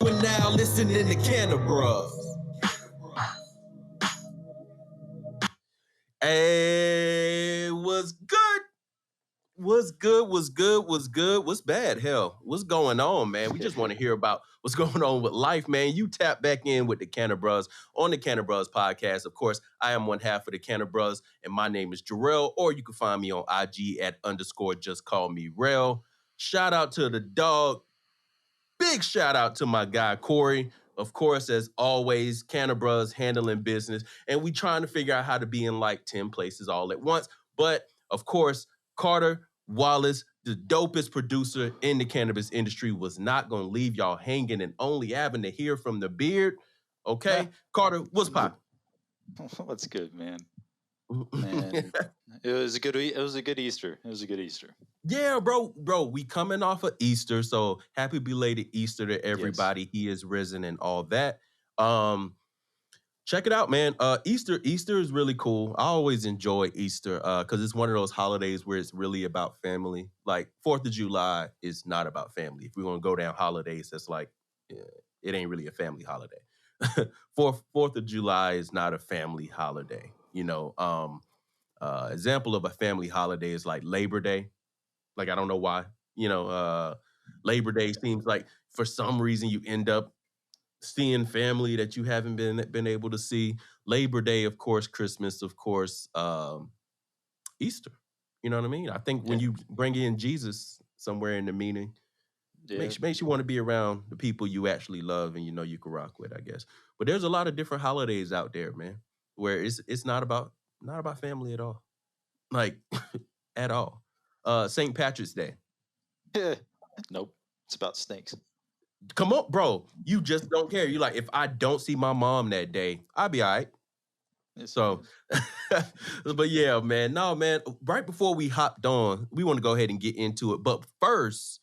We're now listening to Cannabruhz. Hey, what's good? What's good? What's good? What's good? What's bad? Hell, what's going on, man? We just want to hear about what's going on with life, man. You tap back in with the Cannabruhz on the Cannabruhz podcast. Of course, I am one half of the Cannabruhz, and my name is Jarrell, or you can find me on IG at _ just call me Rel. Shout out to the dog. Big shout out to my guy, Corey. Of course, as always, Cannabruhz handling business. And we trying to figure out how to be in like 10 places all at once. But of course, Carter Wallace, the dopest producer in the cannabis industry, was not going to leave y'all hanging and only having to hear from the beard. Okay? Carter, what's poppin'? What's good, man? Man, it was a good Easter. It was a good Easter. Yeah, bro, we coming off of Easter, so happy belated Easter to everybody. Yes. He is risen and all that. Check it out, man. Easter is really cool. I always enjoy Easter because it's one of those holidays where it's really about family. Like 4th of July is not about family. If we're gonna go down holidays, that's like it ain't really a family holiday. 4th of July is not a family holiday. You know, example of a family holiday is like Labor Day. Like, I don't know why, Labor Day seems like for some reason you end up seeing family that you haven't been able to see. Labor Day, of course, Christmas, of course, Easter. You know what I mean? I think when you bring in Jesus somewhere in the meaning, makes you want to be around the people you actually love and you can rock with, I guess. But there's a lot of different holidays out there, man, where it's not about family at all. Like, at all. St. Patrick's Day. Nope. It's about snakes. Come on, bro. You just don't care. You like, if I don't see my mom that day, I'll be all right. So, but yeah, man. No, man. Right before we hopped on, we want to go ahead and get into it. But first,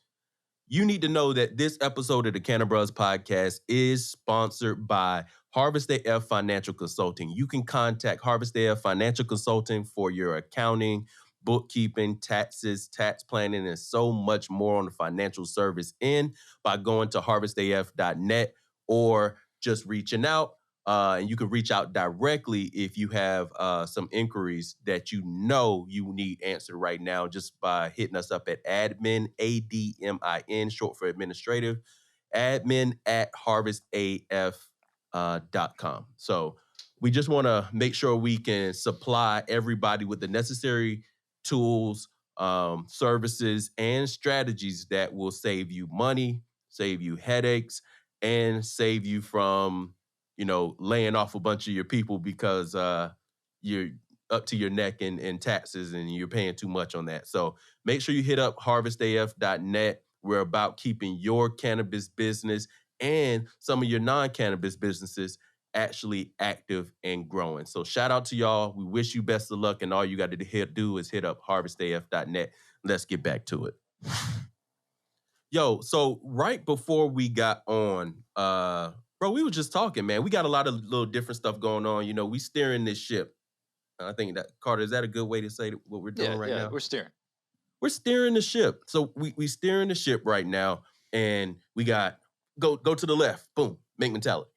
you need to know that this episode of the Cannabruhz podcast is sponsored by Harvest AF Financial Consulting. You can contact Harvest AF Financial Consulting for your accounting, bookkeeping, taxes, tax planning, and so much more on the financial service end by going to harvestaf.net or just reaching out. And you can reach out directly if you have some inquiries that you need answered right now just by hitting us up at admin, ADMIN, short for administrative, admin at harvestaf.com. So we just want to make sure we can supply everybody with the necessary tools, services, and strategies that will save you money, save you headaches, and save you from laying off a bunch of your people because you're up to your neck in taxes and you're paying too much on that. So make sure you hit up harvestaf.net. We're about keeping your cannabis business and some of your non-cannabis businesses actually active and growing. So shout out to y'all. We wish you best of luck, and all you got to do is hit up harvestaf.net. Let's get back to it. Yo, so right before we got on, bro, we were just talking, man. We got a lot of little different stuff going on. We steering this ship. I think that, Carter, is that a good way to say what we're doing right now? We're steering. We're steering the ship. So we steering the ship right now, and we got go to the left, boom, make mentality.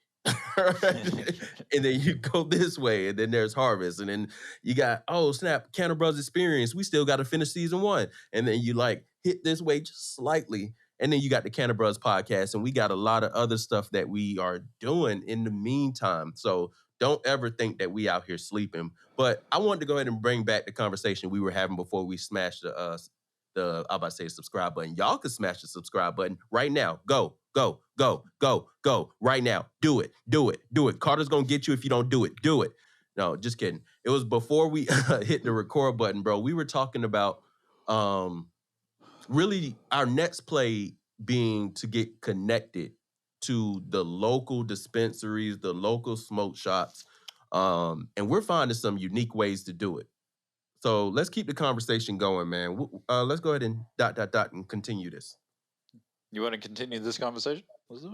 And then you go this way, and then there's harvest, and then you got, oh snap, Cannabruhz experience. We still got to finish season 1, and then you like hit this way just slightly, and then you got the Cannabruhz podcast, and we got a lot of other stuff that we are doing in the meantime. So don't ever think that we out here sleeping. But I wanted to go ahead and bring back the conversation we were having before we smashed the subscribe button. Y'all can smash the subscribe button right now. Go right now. Do it. Carter's gonna get you if you don't do it. Do it. No, just kidding. It was before we hit the record button, bro. We were talking about really our next play being to get connected to the local dispensaries, the local smoke shops, and we're finding some unique ways to do it. So let's keep the conversation going, man. Let's go ahead and and continue this. You want to continue this conversation?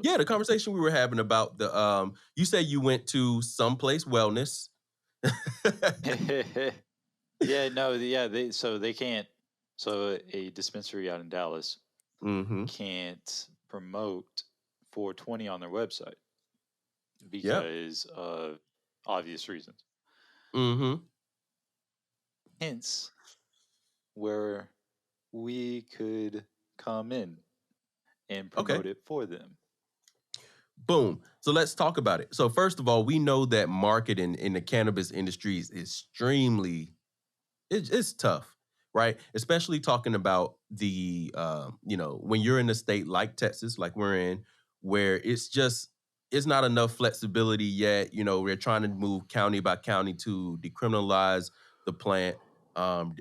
Yeah, the conversation we were having about the you say you went to someplace wellness. They can't. So a dispensary out in Dallas can't promote 420 on their website Yep. because of obvious reasons. Mm-hmm. Hence, where we could come in and Okay. promote it for them. Boom. So let's talk about it. So first of all, we know that marketing in the cannabis industry is extremely it's tough, right? Especially talking about the when you're in a state like Texas, like we're in, where it's not enough flexibility yet. We're trying to move county by county to decriminalize the plant, and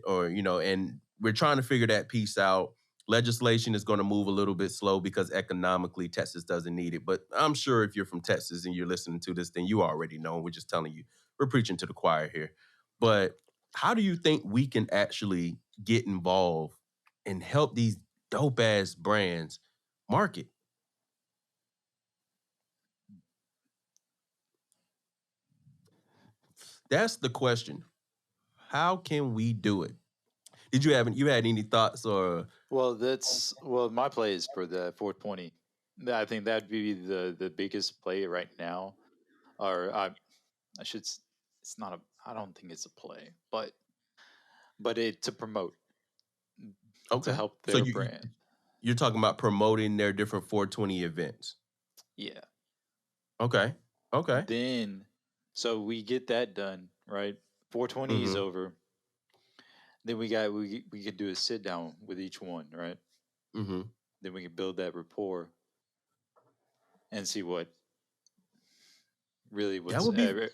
we're trying to figure that piece out. Legislation is going to move a little bit slow because economically Texas doesn't need it. But I'm sure if you're from Texas and you're listening to this, then you already know. We're just telling you, we're preaching to the choir here. But how do you think we can actually get involved and help these dope ass brands market? That's the question. How can we do it? Did you had any thoughts or Well, my play is for the 420. I think that'd be the biggest play right now. Or I should. It's not a. I don't think it's a play, but it to promote to okay? help So their brand. you're talking about promoting their different 420 events. Yeah. Okay. Okay. Then, so we get that done, right? 420 is Mm-hmm. over. Then we could do a sit down with each one, right? Mm-hmm. Then we can build that rapport and see what really That what's would be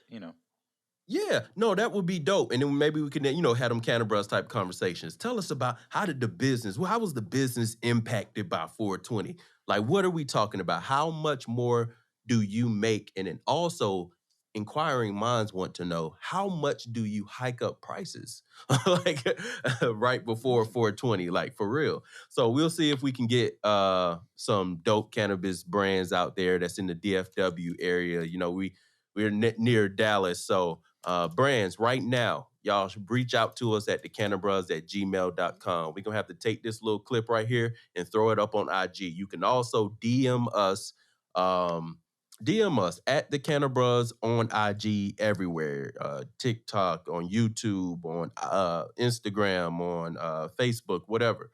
Yeah, no, that would be dope. And then maybe we can, have them Cannabruhz type conversations. Tell us about how was the business impacted by 420? Like, what are we talking about? How much more do you make? And then also, inquiring minds want to know, how much do you hike up prices? Like, right before 420, like for real. So we'll see if we can get some dope cannabis brands out there that's in the DFW area. We're near Dallas, so brands right now, y'all should reach out to us at thecannabruhz@gmail.com. We're going to have to take this little clip right here and throw it up on IG. You can also DM us at the Cannabruhz on IG everywhere, TikTok, on YouTube, on Instagram, on Facebook, whatever.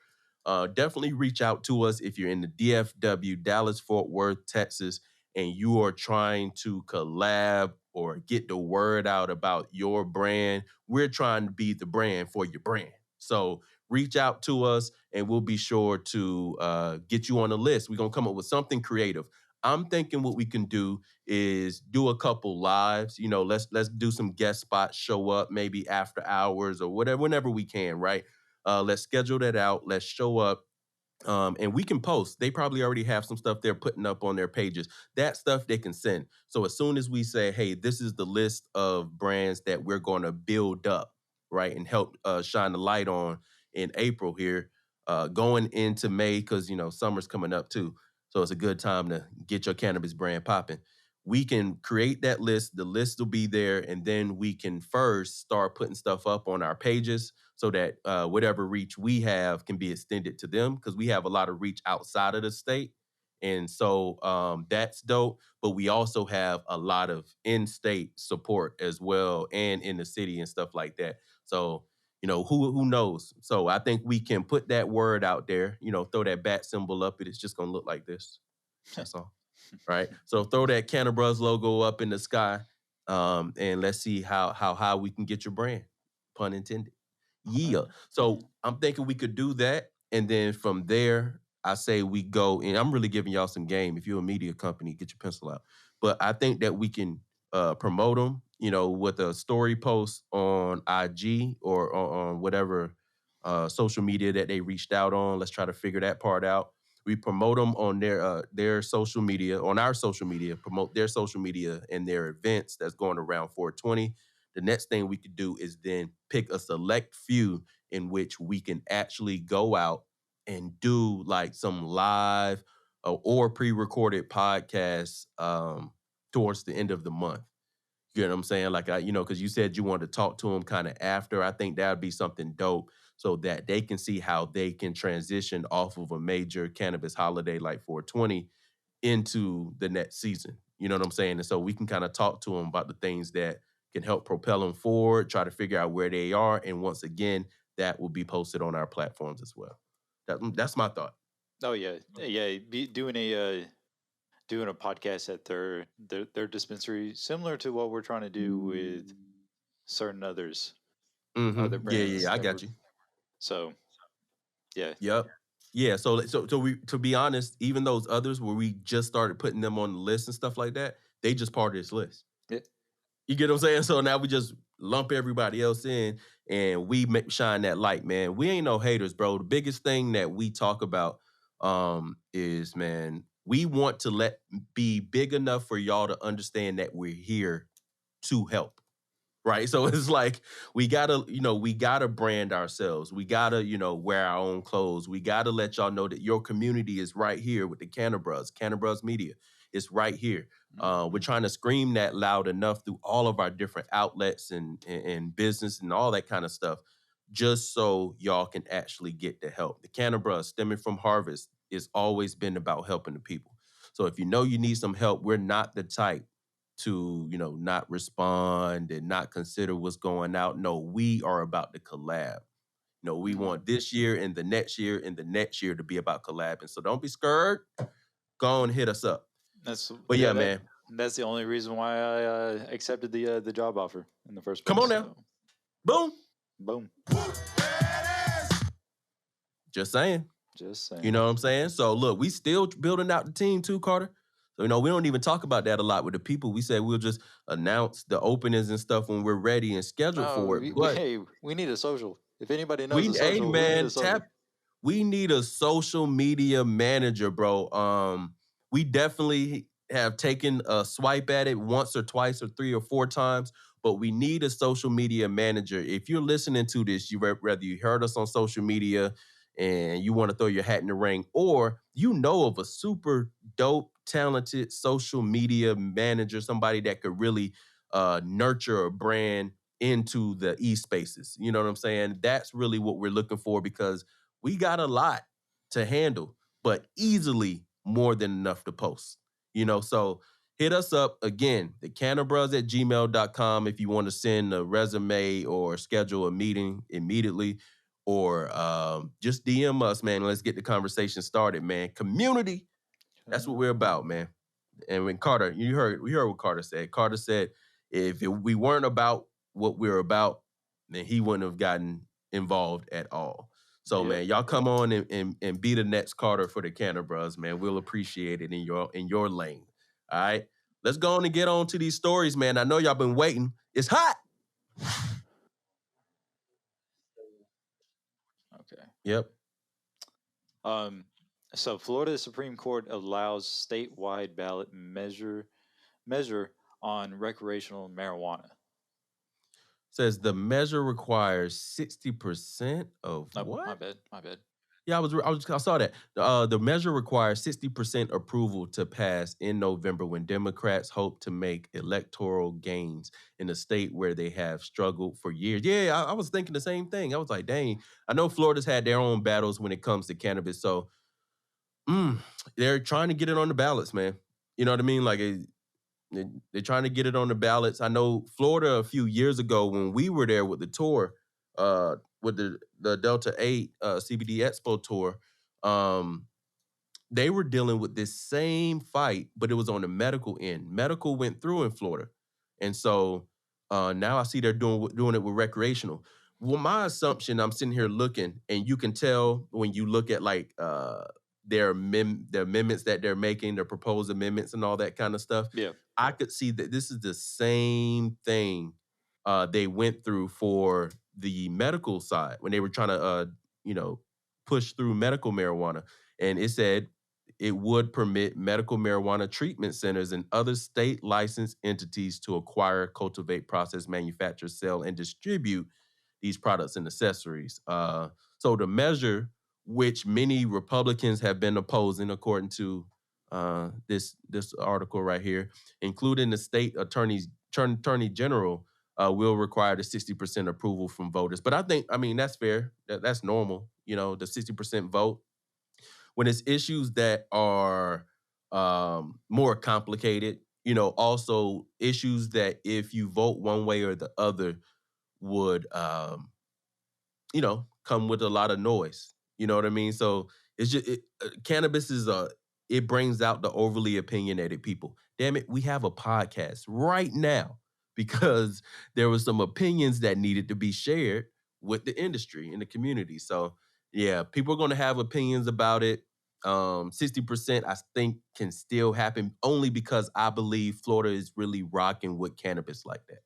Definitely reach out to us if you're in the DFW, Dallas, Fort Worth, Texas, and you are trying to collab or get the word out about your brand. We're trying to be the brand for your brand. So reach out to us and we'll be sure to get you on the list. We're going to come up with something creative. I'm thinking what we can do is do a couple lives. Let's do some guest spots, show up maybe after hours or whatever, whenever we can, right? Let's schedule that out. Let's show up. And we can post. They probably already have some stuff they're putting up on their pages. That stuff they can send. So as soon as we say, hey, this is the list of brands that we're going to build up, right, and help shine the light on in April here, going into May, because, summer's coming up too. So it's a good time to get your cannabis brand popping. We can create that list. The list will be there. And then we can first start putting stuff up on our pages so that whatever reach we have can be extended to them, because we have a lot of reach outside of the state. And so that's dope. But we also have a lot of in-state support as well, and in the city and stuff like that. So, who knows? So I think we can put that word out there, throw that bat symbol up. It's just going to look like this. That's all. Right. So throw that Cannabruhz logo up in the sky, and let's see how high we can get your brand. Pun intended. Yeah. So I'm thinking we could do that. And then from there, I say we go, and I'm really giving y'all some game. If you're a media company, get your pencil out. But I think that we can promote them, with a story post on IG or on whatever social media that they reached out on. Let's try to figure that part out. We promote them on their social media, on our social media, promote their social media and their events that's going around 420. The next thing we could do is then pick a select few in which we can actually go out and do like some live or pre-recorded podcasts towards the end of the month. You know what I'm saying? Like, because you said you wanted to talk to them kind of after. I think that would be something dope so that they can see how they can transition off of a major cannabis holiday like 420 into the next season. You know what I'm saying? And so we can kind of talk to them about the things that can help propel them forward, try to figure out where they are. And once again, that will be posted on our platforms as well. That's my thought. Oh yeah, yeah. Doing a podcast at their dispensary, similar to what we're trying to do with certain other Yeah, brands I that got we're. you. So yeah, Yep. Yeah. So we, to be honest, even those others where we just started putting them on the list and stuff like that, they just part of this list. yeah. You get what I'm saying? So now we just lump everybody else in and we shine that light, man. We ain't no haters, bro. The biggest thing that we talk about is, man, we want to be big enough for y'all to understand that we're here to help. Right. So it's like we gotta brand ourselves. We gotta, wear our own clothes. We gotta let y'all know that your community is right here with the Cannabruhz Media. It's right here. We're trying to scream that loud enough through all of our different outlets and business and all that kind of stuff, just so y'all can actually get the help. The Cannabruhz, stemming from harvest, is always been about helping the people. So if you know you need some help, we're not the type to not respond and not consider what's going out. No, we are about to collab. No, we want this year and the next year and the next year to be about collabing. So don't be scared. Go on and hit us up. But yeah, man. That's the only reason why I accepted the job offer in the first place. Come on now. So. Boom. Boom. Just saying. Just saying. You know what I'm saying? So look, we still building out the team too, Carter. So, we don't even talk about that a lot with the people. We say we'll just announce the openings and stuff when we're ready and scheduled for it. But we need a social. If anybody knows a social, we need a social. We need a social media manager, bro. We definitely have taken a swipe at it once or twice or 3 or 4 times, but we need a social media manager. If you're listening to this, whether you heard us on social media and you want to throw your hat in the ring, or of a super dope, talented social media manager, somebody that could really nurture a brand into the e-spaces. You know what I'm saying? That's really what we're looking for, because we got a lot to handle, but easily more than enough to post. So hit us up again, the Cannabruhz@gmail.com, if you want to send a resume or schedule a meeting immediately, or just DM us, man. Let's get the conversation started, man. Community, that's what we're about, man. And when Carter, we heard what Carter said. Carter said, if we weren't about what we're about, then he wouldn't have gotten involved at all. So, man, y'all come on and be the next Carter for the Cannabruhz, man. We'll appreciate it in your lane. All right? Let's go on and get on to these stories, man. I know y'all been waiting. It's hot. Okay. Yep. So Florida Supreme Court allows statewide ballot measure on recreational marijuana. Says the measure requires 60% of what? My bad. Yeah, I saw that. The measure requires 60% approval to pass in November, when Democrats hope to make electoral gains in a state where they have struggled for years. Yeah, I was thinking the same thing. I was like, dang, I know Florida's had their own battles when it comes to cannabis. So they're trying to get it on the ballots, man. You know what I mean? Like, they're trying to get it on the ballots. I know Florida a few years ago when we were there with the tour, with the Delta 8 CBD Expo tour, they were dealing with this same fight, but it was on the medical end. Medical went through in Florida. And so now I see they're doing it with recreational. Well, my assumption, I'm sitting here looking, and you can tell when you look at like their amendments that they're making, their proposed amendments and all that kind of stuff. Yeah. I could see that this is the same thing they went through for the medical side when they were trying to, push through medical marijuana. And it said it would permit medical marijuana treatment centers and other state licensed entities to acquire, cultivate, process, manufacture, sell, and distribute these products and accessories. So the measure, which many Republicans have been opposing, according to this article right here, including the state attorney general, will require the 60% approval from voters. But I mean, that's fair. That's normal. The 60% vote when it's issues that are more complicated. Also issues that if you vote one way or the other would come with a lot of noise. You know what I mean? So it's just cannabis is it brings out the overly opinionated people. Damn it, we have a podcast right now because there were some opinions that needed to be shared with the industry and the community. So yeah, people are going to have opinions about it. 60% I think can still happen only because I believe Florida is really rocking with cannabis like that.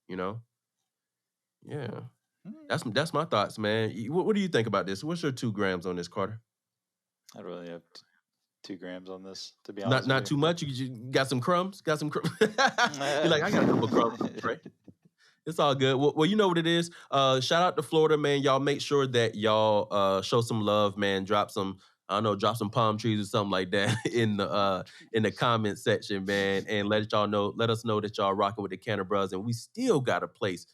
You know? Yeah. That's my thoughts, man. What do you think about this? What's your 2 grams on this, Carter? I don't really have 2 grams on this, to be Not honest with not you. too much. You got some crumbs. Got some crumbs. You're like, I got a couple crumbs on the tray. It's all good. Well, you know what it is. Shout out to Florida, man. Y'all make sure that y'all show some love, man. Drop some, I don't know, drop some palm trees or something like that in the comment section, man, and let us know that y'all rocking with the Cannabruhz, and we still got a place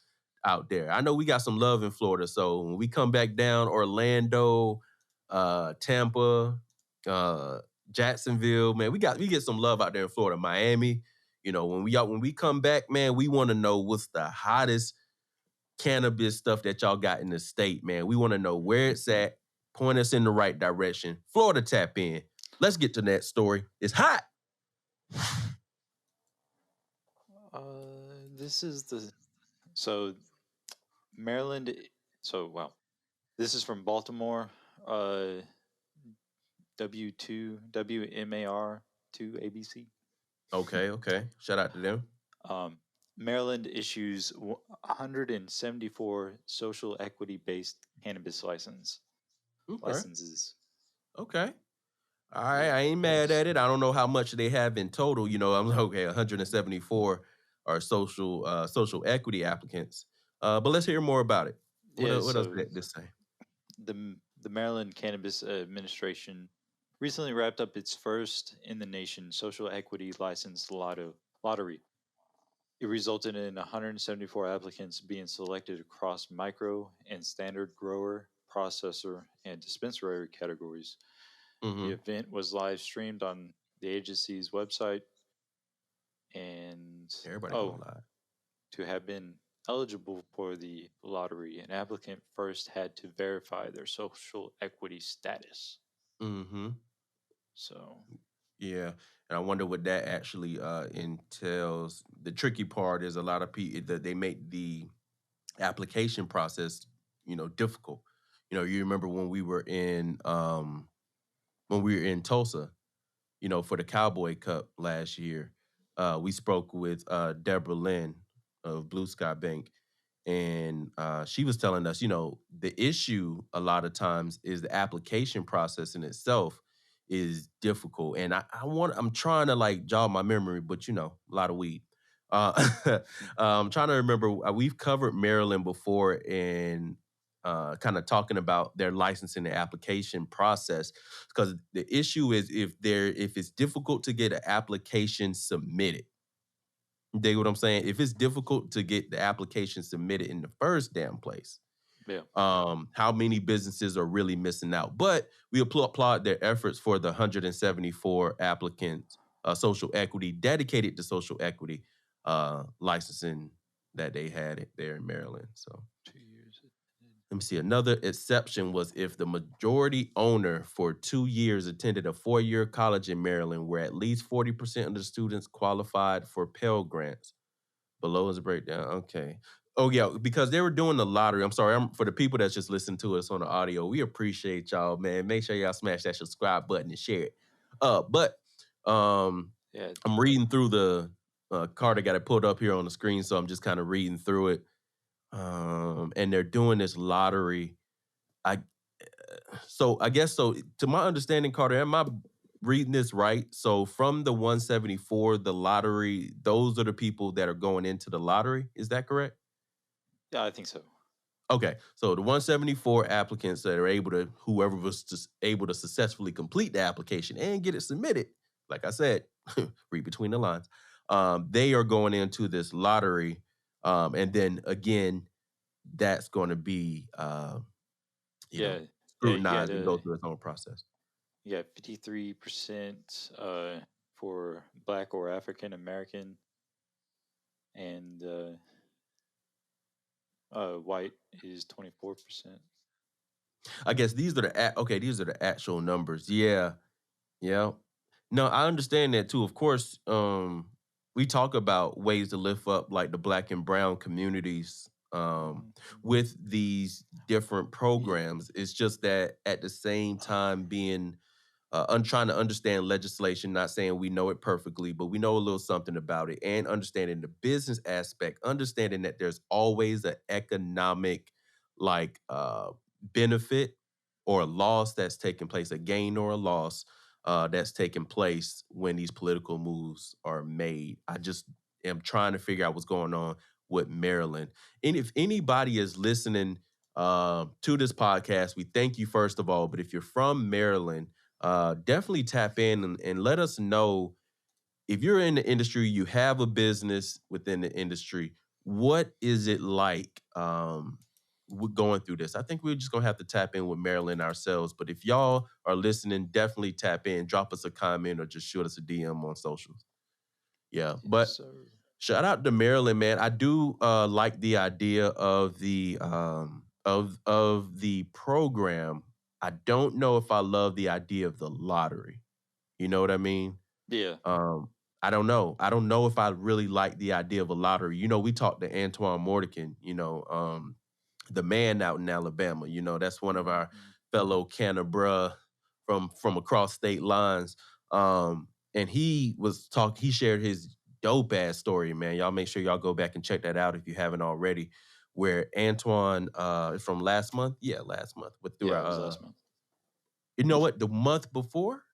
out there. I know we got some love in Florida, so when we come back down, Orlando, Tampa, Jacksonville, man, we get some love out there in Florida, Miami. When we come back, man, we want to know what's the hottest cannabis stuff that y'all got in the state, man. We want to know where it's at. Point us in the right direction. Florida tap in. Let's get to that story. It's hot. This is so Maryland. So wow, this is from Baltimore. WMAR2 ABC. Okay. Shout out to them. Maryland issues 174 social equity-based cannabis licenses. Okay. All right, Yeah, I ain't mad at it. I don't know how much they have in total. I'm like, okay, 174 are social equity applicants. But let's hear more about it. What, yeah. what else So did this say? the Maryland Cannabis Administration recently wrapped up its first in the nation social equity license lottery. It resulted in 174 applicants being selected across micro and standard grower, processor, and dispensary categories. The Mm-hmm. event was live streamed on the agency's website, and Everybody going live. to have been eligible for the lottery, an applicant first had to verify their social equity status. Mm-hmm. So, Yeah, and I wonder what that actually entails. The tricky part is a lot of people that they make the application process, difficult. You remember when we were in Tulsa, for the Cowboy Cup last year, we spoke with Deborah Lynn of Blue Sky Bank, and she was telling us, the issue a lot of times is the application process in itself is difficult. And I'm trying to like jog my memory, but a lot of weed. I'm trying to remember. We've covered Maryland before and kind of talking about their licensing and application process, because the issue is if it's difficult to get an application submitted. You dig what I'm saying? If it's difficult to get the application submitted in the first damn place, yeah. how many businesses are really missing out? But we applaud their efforts for the 174 applicants, social equity, dedicated to social equity licensing that they had it there in Maryland. So 2 years. let me see. Another exception was if the majority owner for 2 years attended a 4-year college in Maryland where at least 40% of the students qualified for Pell Grants. Below is a breakdown. Okay. Oh, yeah, because they were doing the lottery. I'm sorry. For the people that's just listening to us on the audio, we appreciate y'all, man. Make sure y'all smash that subscribe button and share it. But Yeah. I'm reading through the Carter got it pulled up here on the screen, so I'm just kind of reading through it. And they're doing this lottery. I guess so. To my understanding, Carter, am I reading this right? So from the 174, the lottery, those are the people that are going into the lottery. Is that correct? Yeah, I think so. Okay, so the 174 applicants that are whoever was just able to successfully complete the application and get it submitted, like I said, read between the lines, they are going into this lottery, and then again, that's going to be, Yeah. Yeah, you scrutinized and go gotta through its own process. You got 53% for Black or African American, and white is 24%. I guess these are these are the actual numbers. Yeah. Yeah. No, I understand that too. Of course, we talk about ways to lift up like the black and brown communities Mhm. with these different programs. It's just that at the same time being trying to understand legislation, not saying we know it perfectly, but we know a little something about it, and understanding the business aspect, understanding that there's always an economic like benefit or a loss that's taking place, a gain or a loss that's taking place when these political moves are made. I just am trying to figure out what's going on with Maryland. And if anybody is listening to this podcast, we thank you first of all. But if you're from Maryland, definitely tap in and let us know if you're in the industry, you have a business within the industry. What is it like going through this? I think we're just gonna have to tap in with Maryland ourselves. But if y'all are listening, definitely tap in, drop us a comment, or just shoot us a DM on socials. Yeah, Yes, but sir. shout out to Maryland, man. I do like the idea of the program. I don't know if I love the idea of the lottery. You know what I mean? Yeah. Um, I don't know. I don't know if I really like the idea of a lottery. You know, we talked to Antoine Mordican, the man out in Alabama. You know, that's one of our Mhm. fellow Cannabruhz from across state lines. And he shared his dope ass story, man. Y'all make sure y'all go back and check that out if you haven't already. Where Antoine from last month, yeah, last month, with through Yeah, our it was last month. you know what, the month before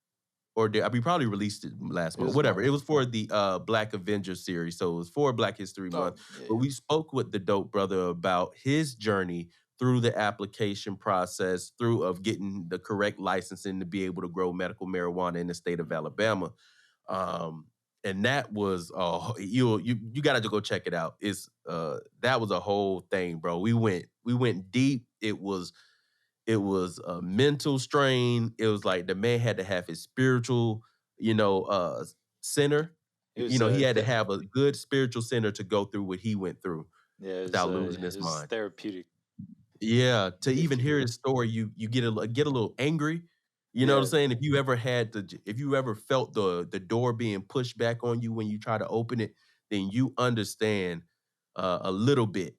or we probably released it last It month. was a Whatever. month. It was for the Black Avengers series, so it was for Black History Month. Oh, yeah, But yeah. we spoke with the dope brother about his journey through the application process, through of getting the correct licensing to be able to grow medical marijuana in the state of Alabama. And that was you got to go check it out. It's that was a whole thing, bro. We went deep. It was a mental strain. It was like the man had to have his spiritual, center. It was He had to have a good spiritual center to go through what he went through yeah, without losing it his was mind. therapeutic, Yeah, to if even you hear will. his story, you get a little angry. You know what I'm Yeah, saying? If you ever felt the door being pushed back on you when you try to open it, then you understand a little bit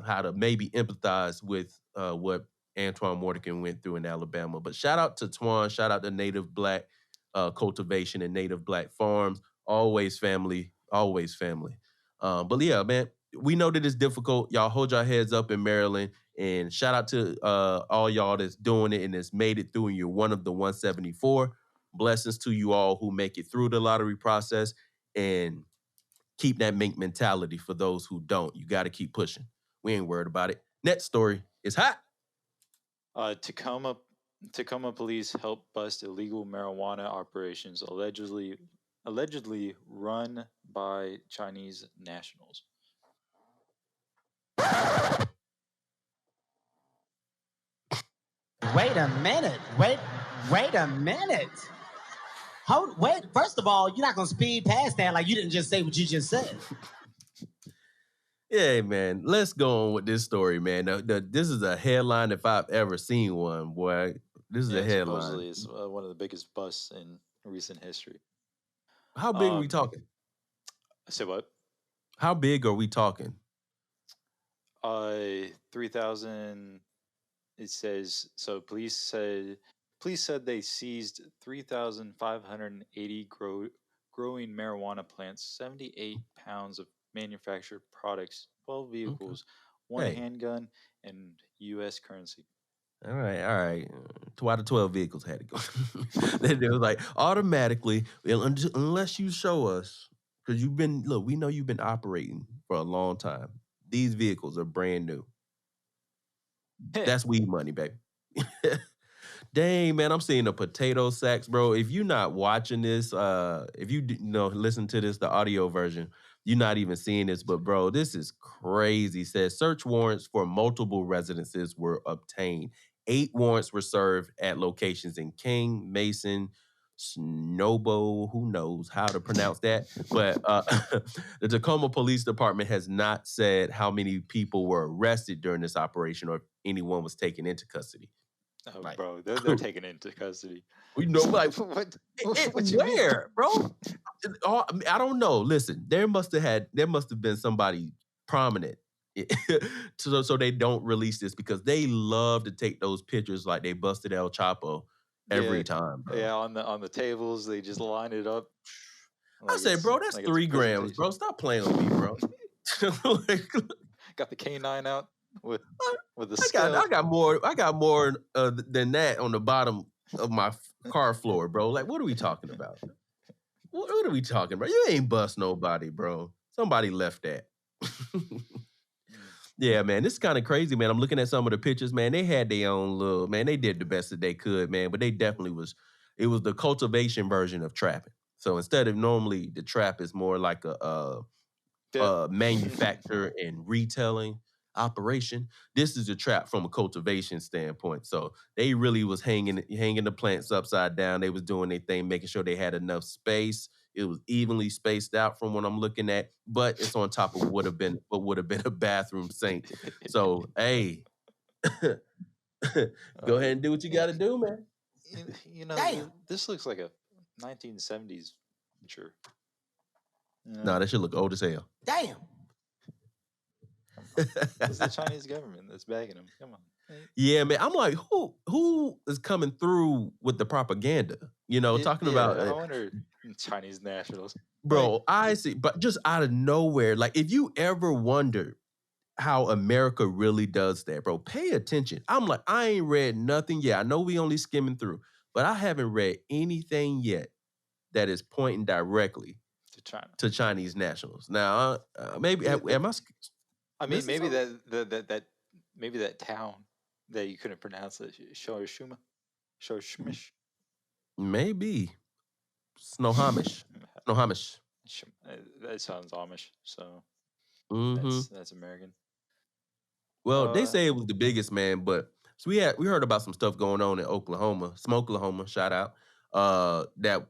how to maybe empathize with what Antoine Mordican went through in Alabama. But shout out to Twan, shout out to Native Black Cultivation and Native Black Farms. Always family, always family. But yeah, man, we know that it's difficult. Y'all hold your heads up in Maryland. And shout out to all y'all that's doing it and that's made it through, and you're one of the 174. Blessings to you all who make it through the lottery process, and keep that mink mentality for those who don't. You got to keep pushing. We ain't worried about it. Next story is hot. Tacoma police help bust illegal marijuana operations allegedly run by Chinese nationals. Wait a minute. Wait a minute. Wait. First of all, you're not gonna speed past that like you didn't just say what you just said. Yeah, man. Let's go on with this story, man. This is a headline if I've ever seen one, boy. This is a Yeah, headline. supposedly it's one of the biggest busts in recent history. How big are we Um, talking? I said what? How big are we talking? 3,000. It says so. Police said they seized 3,580 growing marijuana plants, 78 pounds of manufactured products, 12 Okay. vehicles, one Hey, handgun, and U.S. currency. all right, all right. Two out of 12 vehicles had to go. They was like, automatically, unless you show us, because we know you've been operating for a long time. These vehicles are brand new. That's weed money, baby. Dang, man, I'm seeing the potato sacks, bro. If you're not watching this, if listen to this, the audio version, you're not even seeing this, but bro, this is crazy. Says search warrants for multiple residences were obtained. 8 warrants were served at locations in King, Mason, Snobo, who knows how to pronounce that. But the Tacoma Police Department has not said how many people were arrested during this operation or if anyone was taken into custody. Oh, Like, bro, they're taken into custody. you know, like, what it, you mean? where, bro? I don't know. Listen, there must have been somebody prominent so they don't release this because they love to take those pictures like they busted El Chapo every Yeah, time, bro. Yeah, on the tables, they just line it up. I said, bro, that's like it's a 3 grams, presentation. bro. Stop playing with me, bro. Like, Got the canine out with the I scale. got more than that on the bottom of my car floor, bro. Like, what are we talking about? What are we talking about? You ain't bust nobody, bro. Somebody left that. Yeah, man, this is kind of crazy, man. I'm looking at some of the pictures, man. They had their own little, man. They did the best that they could, man. But they definitely it was the cultivation version of trapping. So instead of normally the trap is more like a manufacture and retailing operation, this is a trap from a cultivation standpoint. So they really was hanging the plants upside down. They was doing their thing, making sure they had enough space. It was evenly spaced out from what I'm looking at, but it's on top of what would have been a bathroom sink. So hey, go ahead and do what you got to do, man. You know, this looks like a 1970s picture. Nah, that should look old as hell. Damn. It's the Chinese government that's bagging them. Come on. Yeah, man. I'm like, who is coming through with the propaganda? You know, talking about. I wonder, Chinese nationals. Bro, Like, I see, but just out of nowhere, like if you ever wondered how America really does that, bro, pay attention. I'm like, I ain't read nothing yet. I know we only skimming through, but I haven't read anything yet that is pointing directly to China, to Chinese nationals. Now, maybe am I? I mean, maybe maybe that town that you couldn't pronounce it, Shoshmish. Maybe Snohomish. Snohomish. That sounds Amish, so that's American. Well, they say it was the biggest, man, but so we heard about some stuff going on in Oklahoma, Smokelahoma, shout out. That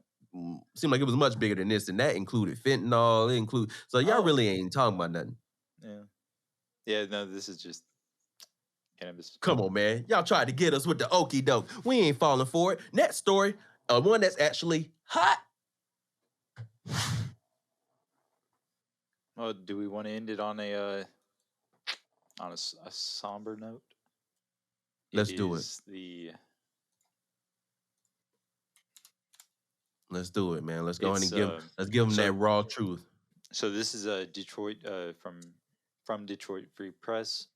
seemed like it was much bigger than this, and that included fentanyl. So y'all really ain't talking about nothing. Yeah. No, this is just cannabis. Come on, man. Y'all tried to get us with the okie doke. We ain't falling for it. Next story, one that's actually hot. Oh, do we want to end it on a somber note? Let's do it. Let's do it, man. Let's go ahead and give them that raw truth. So this is Detroit from Detroit Free Press.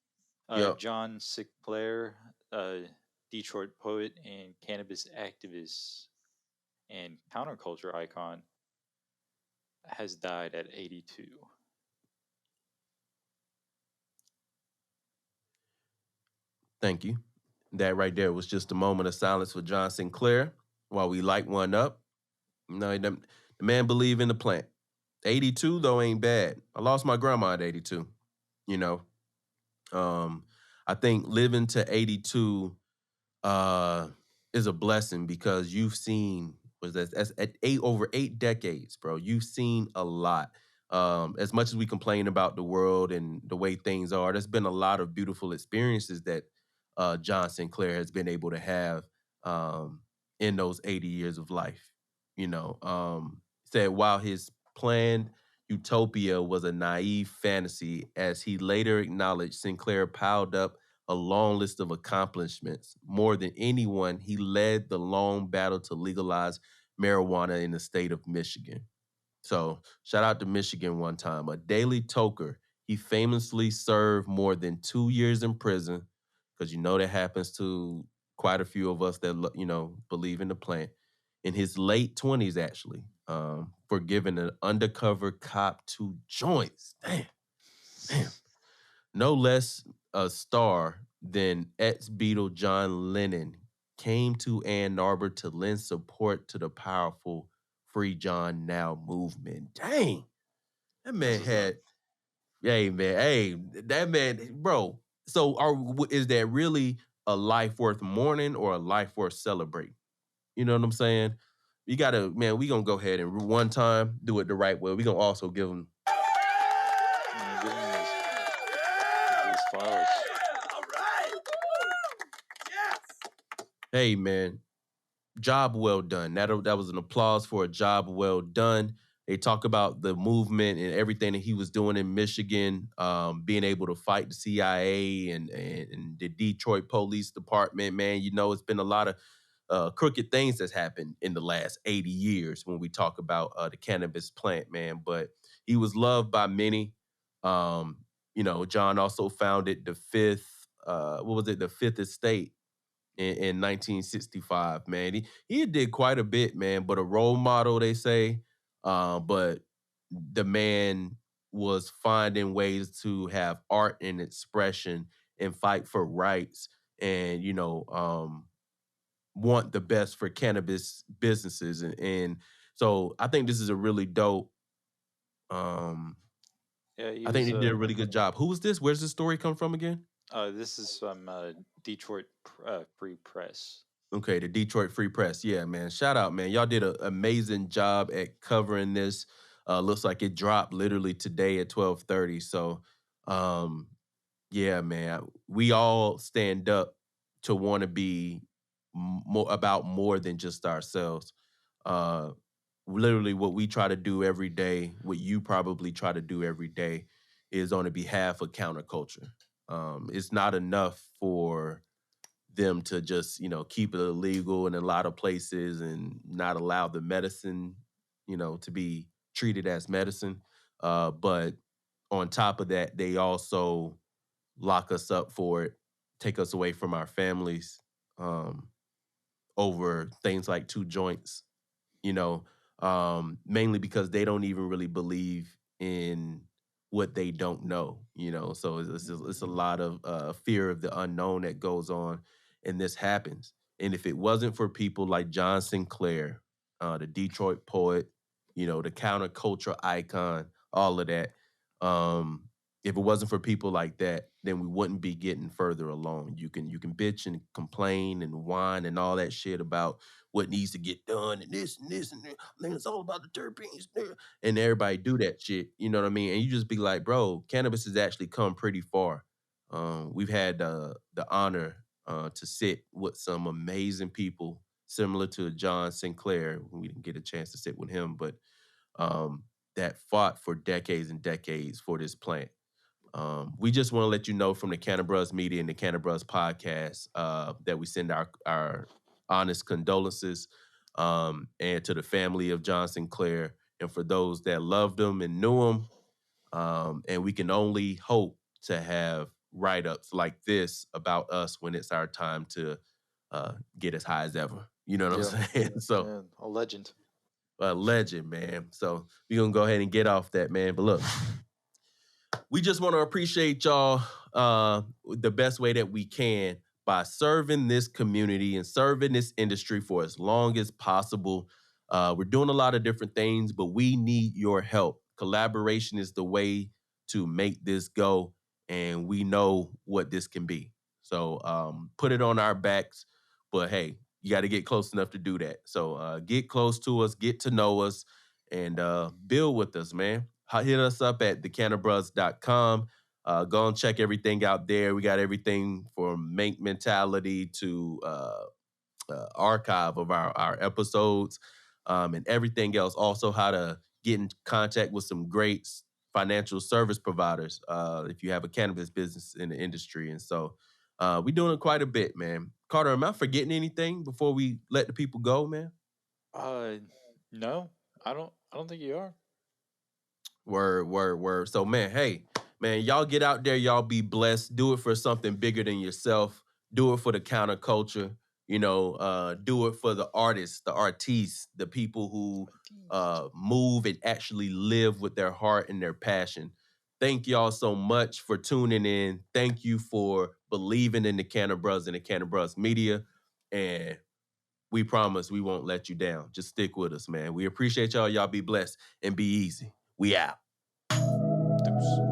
John Sinclair, Detroit poet and cannabis activist and counterculture icon, has died at 82. Thank you. That right there was just a moment of silence for John Sinclair while we light one up. No, the man believed in the plant. 82, though, ain't bad. I lost my grandma at 82, you know. I think living to 82 is a blessing because you've seen, that's over 8 decades, bro. You've seen a lot. As much as we complain about the world and the way things are, there's been a lot of beautiful experiences that John Sinclair has been able to have in those 80 years of life. You know, said while his planned utopia was a naive fantasy, as he later acknowledged, Sinclair piled up a long list of accomplishments. More than anyone, he led the long battle to legalize marijuana in the state of Michigan. So shout out to Michigan one time. A daily toker, he famously served more than 2 years in prison, because you know that happens to quite a few of us that, you know, believe in the plant. In his late 20s, actually, for giving an undercover cop 2 joints. Damn. No less a star than ex-Beatle John Lennon came to Ann Arbor to lend support to the powerful Free John Now movement. Dang. That man had, that man, bro. So is that really a life worth mourning or a life worth celebrating. You know what I'm saying? You gotta, man, we gonna go ahead and one time do it the right way. We gonna also give them. Give them these flowers. Hey, man, job well done. That was an applause for a job well done. They talk about the movement and everything that he was doing in Michigan, being able to fight the CIA and the Detroit Police Department. Man, you know, it's been a lot of crooked things that's happened in the last 80 years when we talk about the cannabis plant, man. But he was loved by many. You know, John also founded the the Fifth Estate in 1965, man. He did quite a bit, man, but a role model, they say. But the man was finding ways to have art and expression and fight for rights and, you know, want the best for cannabis businesses. And so I think this is a really dope. Yeah, I think they did a really good job. Who was this? Where's this story come from again? This is from Detroit Free Press. Okay, the Detroit Free Press. Yeah, man. Shout out, man. Y'all did an amazing job at covering this. Looks like it dropped literally today at 12:30. So, yeah, man. We all stand up to want to be more than just ourselves. Uh, Literally, what we try to do every day, what you probably try to do every day, is on the behalf of counterculture. It's not enough for them to just, you know, keep it illegal in a lot of places and not allow the medicine, you know, to be treated as medicine. But on top of that, they also lock us up for it, take us away from our families, over things like 2 joints, you know, mainly because they don't even really believe in what they don't know, you know. So it's a lot of fear of the unknown that goes on, and this happens. And if it wasn't for people like John Sinclair, the Detroit poet, you know, the counterculture icon, all of that, if it wasn't for people like that, then we wouldn't be getting further along. You can bitch and complain and whine and all that shit about what needs to get done and this and this and that. I think it's all about the terpenes there. And everybody do that shit. You know what I mean? And you just be like, bro, cannabis has actually come pretty far. We've had the honor to sit with some amazing people similar to John Sinclair. We didn't get a chance to sit with him, but that fought for decades and decades for this plant. We just want to let you know from the Cannabruhz Media and the Cannabruhz Podcast that we send our honest condolences and to the family of John Sinclair and for those that loved him and knew him. And we can only hope to have write-ups like this about us when it's our time to get as high as ever. You know what I'm saying? So Yeah, a legend. a legend, man. So we're going to go ahead and get off that, man. But look, we just want to appreciate y'all the best way that we can by serving this community and serving this industry for as long as possible. We're doing a lot of different things, but we need your help. Collaboration is the way to make this go, and we know what this can be. So put it on our backs, but hey, you got to get close enough to do that. So get close to us, get to know us, and build with us, man. Hit us up at thecannabruhz.com. Go and check everything out there. We got everything from Mank Mentality to archive of our episodes and everything else. Also, how to get in contact with some great financial service providers if you have a cannabis business in the industry. And so we're doing quite a bit, man. Carter, am I forgetting anything before we let the people go, man? No, I don't think you are. Word. So, man, hey, man, y'all get out there. Y'all be blessed. Do it for something bigger than yourself. Do it for the counterculture. You know, do it for the artists, the artistes, the people who move and actually live with their heart and their passion. Thank y'all so much for tuning in. Thank you for believing in the Cannabruhz and the Cannabruhz Media. And we promise we won't let you down. Just stick with us, man. We appreciate y'all. Y'all be blessed and be easy. We out. Deuce.